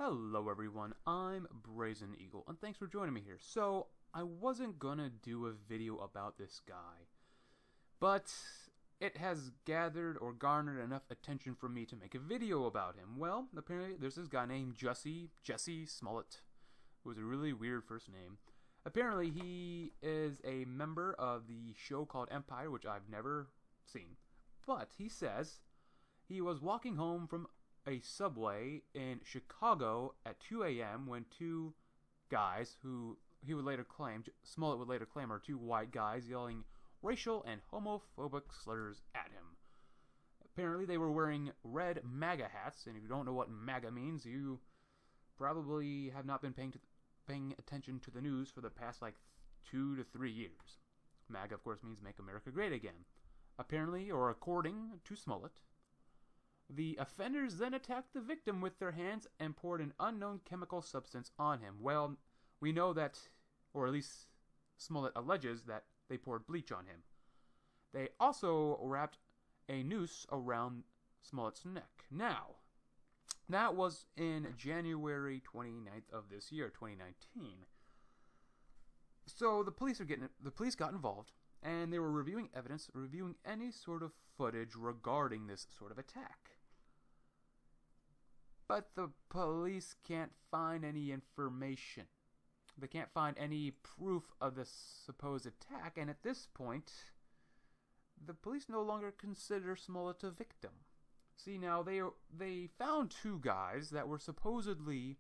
Hello everyone, I'm Brazen Eagle, and thanks for joining me here. So, I wasn't gonna do a video about this guy, but it has gathered or garnered enough attention for me to make a video about him. Well, apparently there's this guy named Jussie Smollett, who has a really weird first name. Apparently he is a member of the show called Empire, which I've never seen. But he says he was walking home from a subway in Chicago at 2 a.m. when two guys, who Smollett would later claim are two white guys, yelling racial and homophobic slurs at him. Apparently they were wearing red MAGA hats, and if you don't know what MAGA means, you probably have not been paying attention to the news for the past 2 to 3 years. MAGA, of course, means Make America Great Again. Apparently, or according to Smollett, the offenders then attacked the victim with their hands and poured an unknown chemical substance on him. Well, we know that, or at least Smollett alleges that they poured bleach on him. They also wrapped a noose around Smollett's neck. Now, that was in January 29th of this year, 2019. So the police got involved, and they were reviewing evidence, reviewing any sort of footage regarding this sort of attack. But the police can't find any information. They can't find any proof of the supposed attack, and at this point, the police no longer consider Smollett a victim. See, now, they found two guys that were supposedly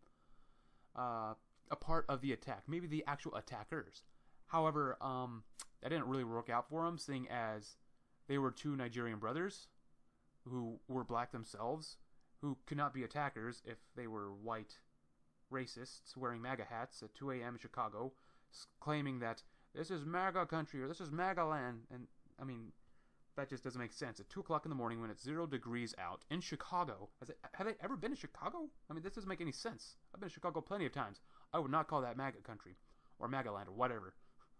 a part of the attack, maybe the actual attackers. However, that didn't really work out for them, seeing as they were two Nigerian brothers who were black themselves, who could not be attackers if they were white racists wearing MAGA hats at 2 a.m. in Chicago, claiming that this is MAGA country or this is MAGA land. And, I mean, that just doesn't make sense. At 2 o'clock in the morning when it's 0 degrees out in Chicago. Have they ever been to Chicago? I mean, this doesn't make any sense. I've been to Chicago plenty of times. I would not call that MAGA country or MAGA land or whatever.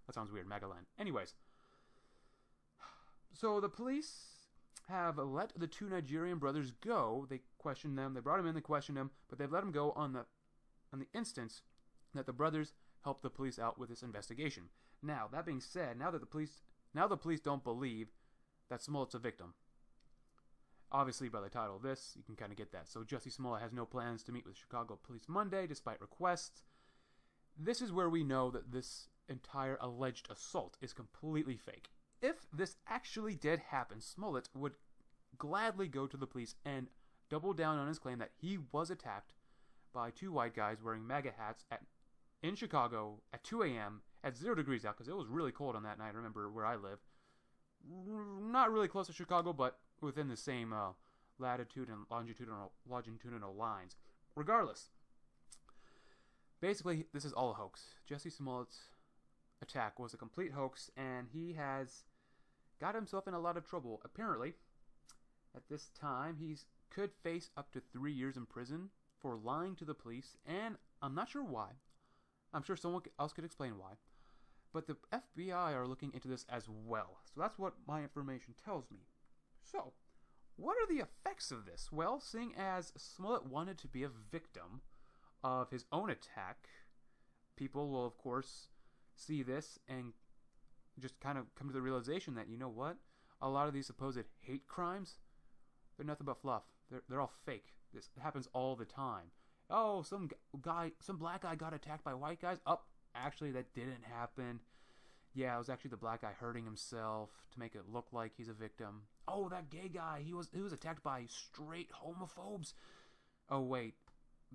That sounds weird, MAGA land. Anyways, so the police have let the two Nigerian brothers go. They questioned them. They brought them in. They questioned them, but they've let them go on the instance that the brothers helped the police out with this investigation. Now, that being said, now the police don't believe that Smollett's a victim. Obviously, by the title of this, you can kind of get that. So Jussie Smollett has no plans to meet with Chicago police Monday, despite requests. This is where we know that this entire alleged assault is completely fake. If this actually did happen, Smollett would gladly go to the police and double down on his claim that he was attacked by two white guys wearing MAGA hats in Chicago at 2 a.m. at 0 degrees out, because it was really cold on that night. I remember where I live. Not really close to Chicago, but within the same latitude and longitudinal lines. Regardless, basically, this is all a hoax. Jussie Smollett's attack was a complete hoax, and he has got himself in a lot of trouble. Apparently, at this time, he could face up to 3 years in prison for lying to the police, and I'm not sure why. I'm sure someone else could explain why. But the FBI are looking into this as well. So that's what my information tells me. So, what are the effects of this? Well, seeing as Smollett wanted to be a victim of his own attack, people will, of course, see this and just kind of come to the realization that, you know what? A lot of these supposed hate crimes, they're nothing but fluff. They're all fake. This happens all the time. Oh, some black guy got attacked by white guys. Oh, actually, that didn't happen. Yeah, it was actually the black guy hurting himself to make it look like he's a victim. Oh, that gay guy, he was attacked by straight homophobes. Oh, wait,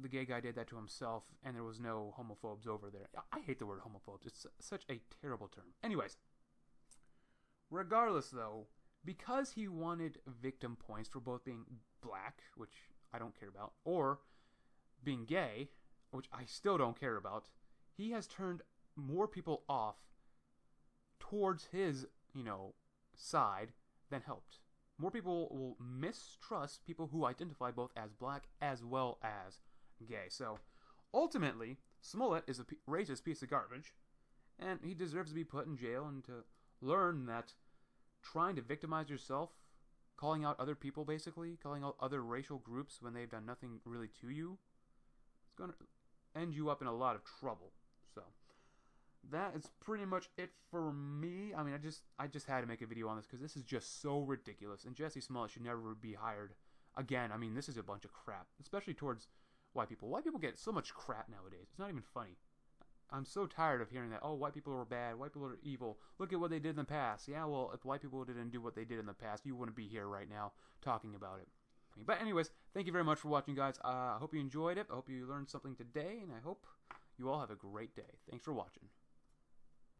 the gay guy did that to himself, and there was no homophobes over there. I hate the word homophobes. It's such a terrible term. Anyways, regardless, though, because he wanted victim points for both being black, which I don't care about, or being gay, which I still don't care about, he has turned more people off towards his, side than helped. More people will mistrust people who identify both as black as well as gay. So, ultimately, Smollett is a racist piece of garbage, and he deserves to be put in jail and to learn that trying to victimize yourself, calling out other people basically, calling out other racial groups when they've done nothing really to you, going to end you up in a lot of trouble. So that is pretty much it for me. I mean, I just had to make a video on this because this is just so ridiculous. And Jussie Smollett should never be hired again. I mean, this is a bunch of crap, especially towards white people. White people get so much crap nowadays. It's not even funny. I'm so tired of hearing that, oh, white people are bad, white people are evil, look at what they did in the past. Yeah, well, if white people didn't do what they did in the past, you wouldn't be here right now talking about it. But anyways, thank you very much for watching, guys. I hope you enjoyed it. I hope you learned something today, and I hope you all have a great day. Thanks for watching.